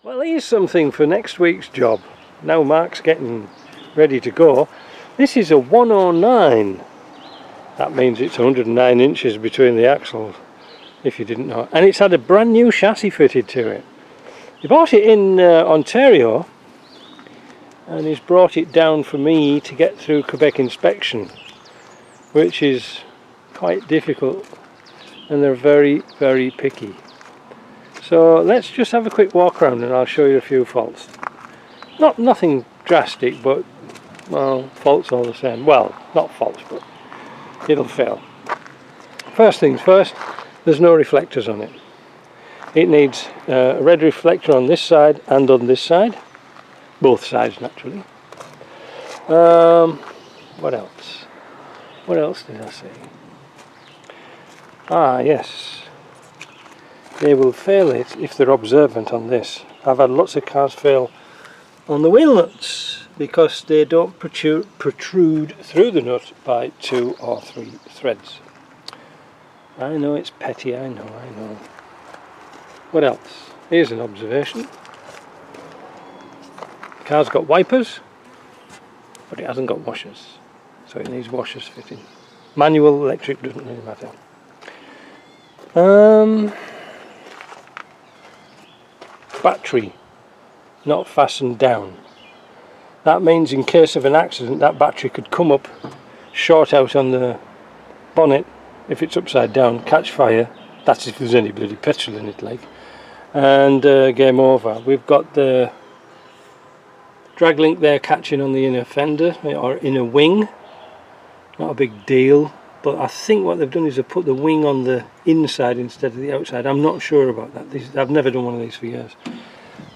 Well, here's something for next week's job. Now Mark's getting ready to go. This is a 109. That means it's 109 inches between the axles, if you didn't know. And it's had a brand new chassis fitted to it. He bought it in Ontario, and he's brought it down for me to get through Quebec inspection, which is quite difficult, and they're very, very picky. So let's just have a quick walk around and I'll show you a few faults. Nothing drastic, but well, faults all the same. Well, not faults, but it'll fail. First things first, there's no reflectors on it. It needs a red reflector on this side and on this side, both sides naturally. What else? What else did I say? Ah, yes. They will fail it if they're observant on this. I've had lots of cars fail on the wheel nuts because they don't protrude through the nut by 2 or 3 threads. I know it's petty, I know. What else? Here's an observation. The car's got wipers, but it hasn't got washers, so it needs washers fitting. Manual, electric, doesn't really matter. Battery not fastened down. That means in case of an accident that battery could come up, short out on the bonnet if it's upside down, catch fire. That's if there's any bloody petrol in it, like, and game over. We've got the drag link there catching on the inner fender or inner wing. Not a big deal, but I think what they've done is they've put the wing on the inside instead of the outside. I'm not sure about that. I've never done one of these for years.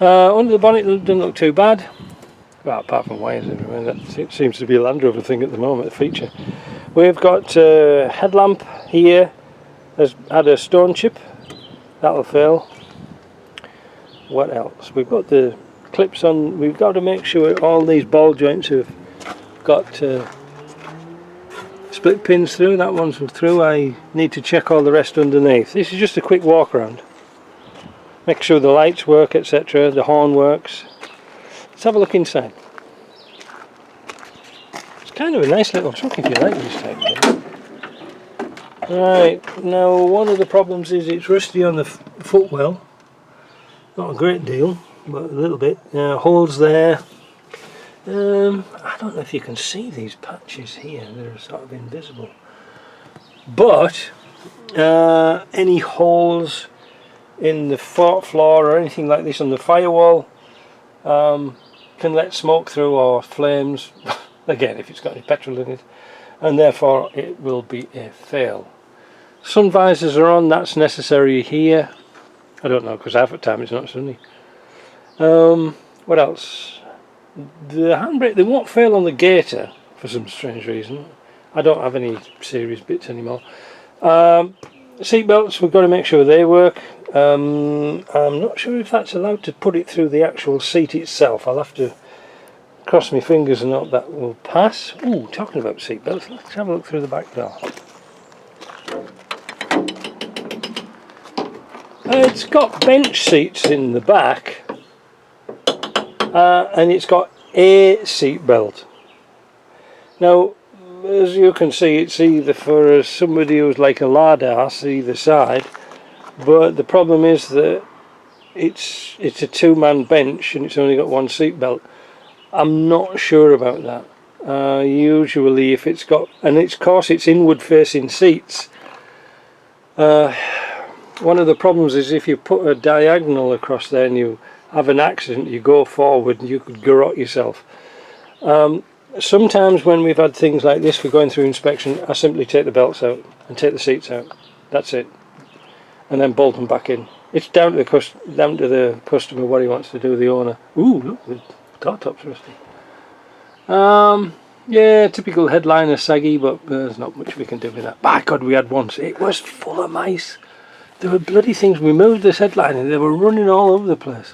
Under the bonnet it doesn't look too bad. Well, apart from wires everywhere. That seems to be a Land Rover thing at the moment, a feature. We've got headlamp here. Has had a stone chip. That'll fail. What else? We've got the clips on. We've got to make sure all these ball joints have got split pins through. That one's through. I need to check all the rest underneath. This is just a quick walk around. Make sure the lights work, etc. The horn works. Let's have a look inside. It's kind of a nice little truck if you like this type of thing. Right, now one of the problems is it's rusty on the footwell. Not a great deal, but a little bit. Holes there. I don't know if you can see these patches here, they're sort of invisible. But any holes in the fort floor or anything like this on the firewall can let smoke through or flames, again if it's got any petrol in it, and therefore it will be a fail. Sun visors are on, that's necessary here. I don't know because half the time it's not sunny. What else? The handbrake, they won't fail on the Gator for some strange reason. I don't have any series bits anymore. Seat belts, we've got to make sure they work. I'm not sure if that's allowed to put it through the actual seat itself. I'll have to cross my fingers and hope that will pass. Ooh, talking about seat belts, let's have a look through the back door. It's got bench seats in the back, and it's got a seat belt. Now, as you can see, it's either for somebody who's like a lard ass either side, but the problem is that it's a two-man bench and it's only got one seat belt. I'm not sure about that. Usually if it's got, and of course it's inward facing seats, one of the problems is if you put a diagonal across there and you have an accident, you go forward and you could garrote yourself. Sometimes when we've had things like this for going through inspection, I simply take the belts out and take the seats out. That's it, and then bolt them back in. It's down to the customer what he wants to do, the owner. Ooh, look, the door top's rusty. Yeah, typical headliner saggy, but there's not much we can do with that. By God, we had once. It was full of mice. There were bloody things. We moved this headliner and they were running all over the place.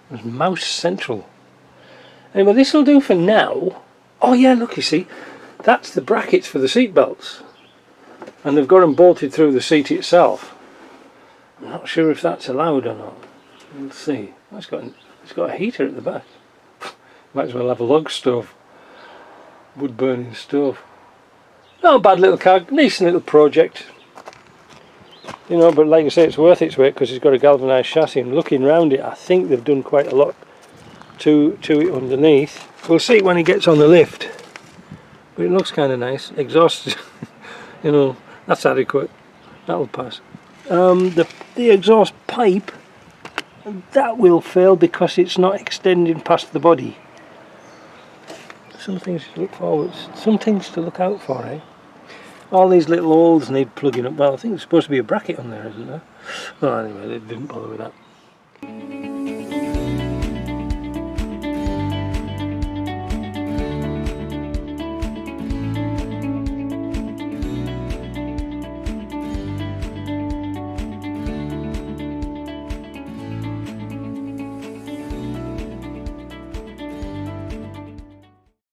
It was mouse central. Anyway, this will do for now. Oh yeah, look, you see, that's the brackets for the seat belts, and they've got them bolted through the seat itself. I'm not sure if that's allowed or not. We'll see. Oh, it's got a heater at the back. Might as well have a log stove. Wood burning stove. Not a bad little car, decent little project. You know, but like I say, it's worth its weight because it's got a galvanised chassis, and looking round it, I think they've done quite a lot to it underneath. We'll see when it gets on the lift. But it looks kind of nice. Exhaust, you know, that's adequate. That'll pass. The exhaust pipe, that will fail because it's not extending past the body. Some things to look forward, some things to look out for, eh? All these little holes need plugging up. Well, I think there's supposed to be a bracket on there, isn't there? Oh, anyway, they didn't bother with that.